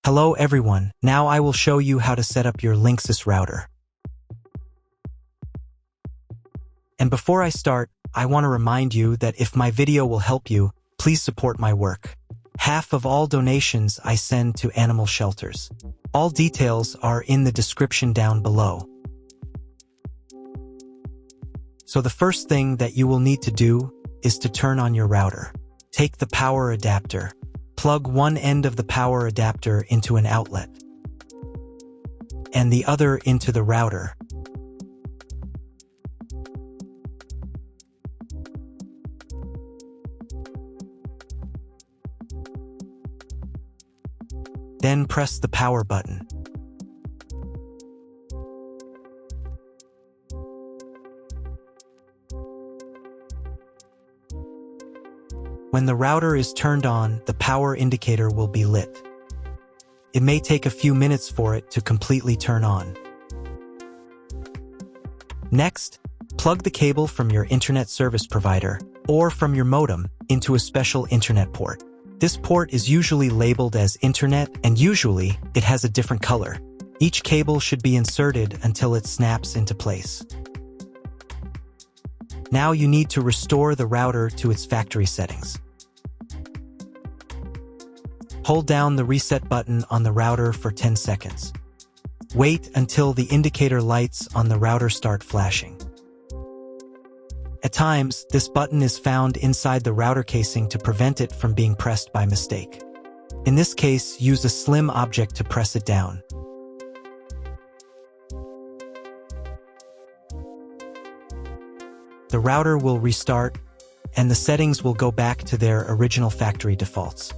Hello everyone, now I will show you how to set up your LINKSYS router. And before I start, I want to remind you that if my video will help you, please support my work. Half of all donations I send to animal shelters. All details are in the description down below. So the first thing that you will need to do is to turn on your router. Take the power adapter. Plug one end of the power adapter into an outlet and the other into the router. Then press the power button. When the router is turned on, the power indicator will be lit. It may take a few minutes for it to completely turn on. Next, plug the cable from your internet service provider or from your modem into a special internet port. This port is usually labeled as Internet, and usually it has a different color. Each cable should be inserted until it snaps into place. Now you need to restore the router to its factory settings. Hold down the reset button on the router for 10 seconds. Wait until the indicator lights on the router start flashing. At times, this button is found inside the router casing to prevent it from being pressed by mistake. In this case, use a slim object to press it down. The router will restart, and the settings will go back to their original factory defaults.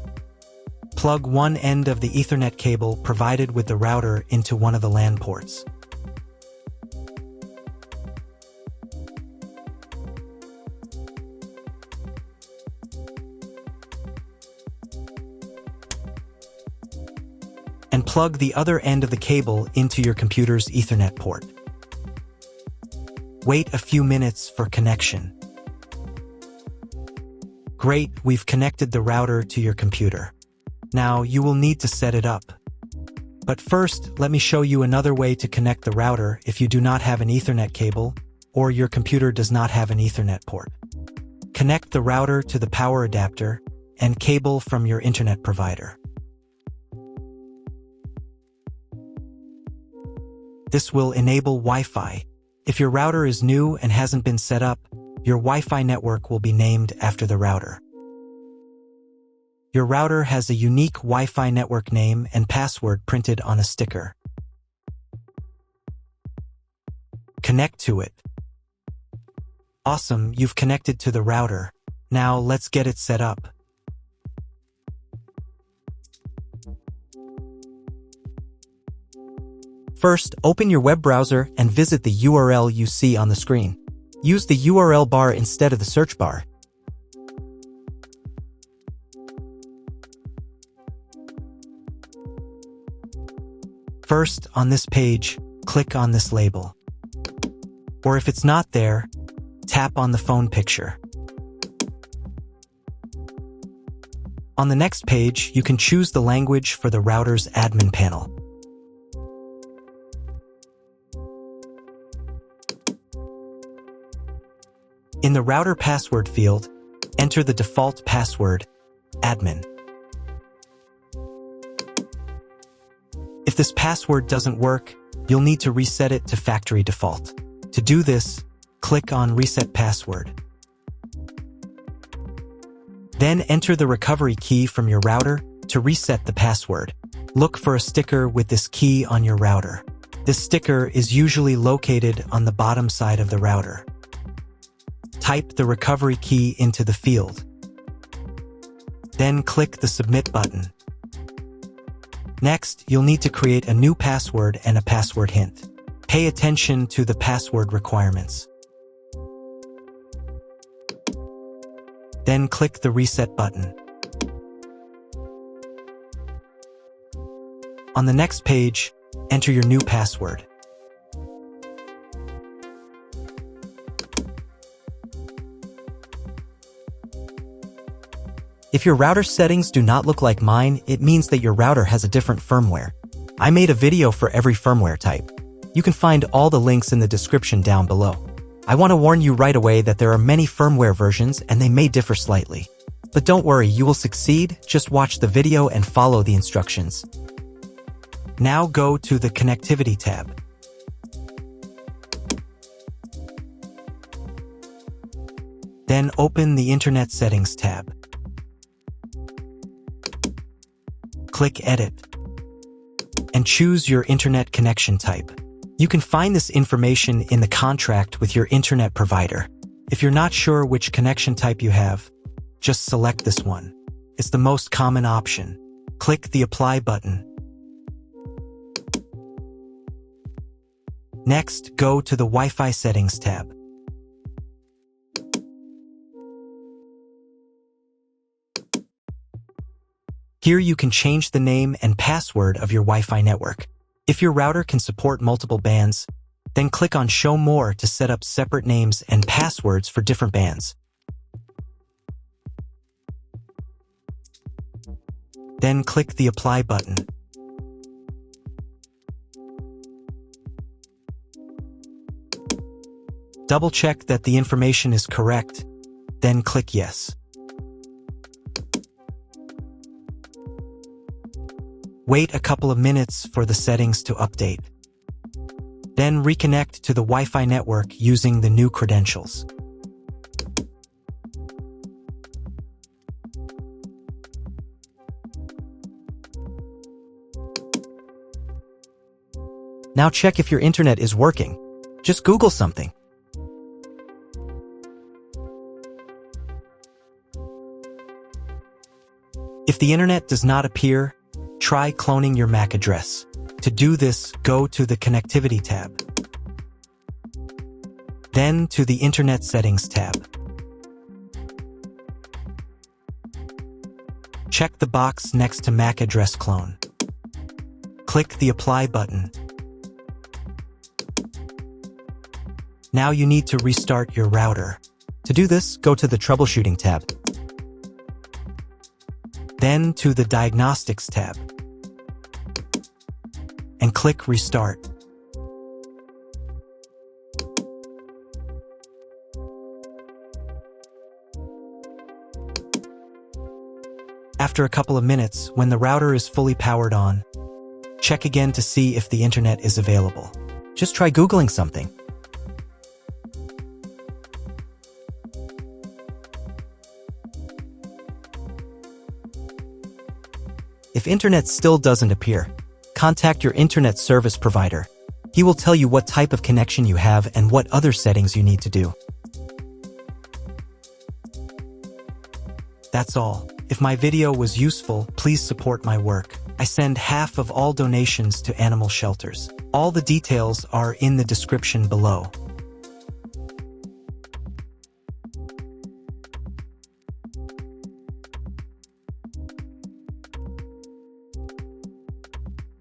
Plug one end of the Ethernet cable provided with the router into one of the LAN ports. And plug the other end of the cable into your computer's Ethernet port. Wait a few minutes for connection. Great, we've connected the router to your computer. Now you will need to set it up. But first, let me show you another way to connect the router if you do not have an Ethernet cable or your computer does not have an Ethernet port. Connect the router to the power adapter and cable from your internet provider. This will enable Wi-Fi. If your router is new and hasn't been set up, your Wi-Fi network will be named after the router. Your router has a unique Wi-Fi network name and password printed on a sticker. Connect to it. Awesome, you've connected to the router. Now let's get it set up. First, open your web browser and visit the URL you see on the screen. Use the URL bar instead of the search bar. First, on this page, click on this label. Or if it's not there, tap on the phone picture. On the next page, you can choose the language for the router's admin panel. In the router password field, enter the default password, admin. If this password doesn't work, you'll need to reset it to factory default. To do this, click on Reset Password. Then enter the recovery key from your router to reset the password. Look for a sticker with this key on your router. This sticker is usually located on the bottom side of the router. Type the recovery key into the field. Then click the Submit button. Next, you'll need to create a new password and a password hint. Pay attention to the password requirements. Then click the Reset button. On the next page, enter your new password. If If your router settings do not look like mine, it means that your router has a different firmware. I made a video for every firmware type. You can find all the links in the description down below. I want to warn you right away that there are many firmware versions and they may differ slightly. But don't worry, you will succeed. Just watch the video and follow the instructions. Now go to the Connectivity tab. Then open the Internet Settings tab. Click Edit and choose your internet connection type. You can find this information in the contract with your internet provider. If you're not sure which connection type you have, just select this one. It's the most common option. Click the Apply button. Next, go to the Wi-Fi Settings tab. Here you can change the name and password of your Wi-Fi network. If your router can support multiple bands, then click on Show More to set up separate names and passwords for different bands. Then click the Apply button. Double-check that the information is correct, then click Yes. Wait a couple of minutes for the settings to update. Then reconnect to the Wi-Fi network using the new credentials. Now check if your internet is working. Just Google something. If the internet does not appear, try cloning your MAC address. To do this, go to the Connectivity tab. Then to the Internet Settings tab. Check the box next to MAC address clone. Click the Apply button. Now you need to restart your router. To do this, go to the Troubleshooting tab. Then to the Diagnostics tab. And click Restart. After a couple of minutes, when the router is fully powered on, check again to see if the internet is available. Just try Googling something. If internet still doesn't appear, contact your internet service provider. He will tell you what type of connection you have and what other settings you need to do. That's all. If my video was useful, please support my work. I send half of all donations to animal shelters. All the details are in the description below.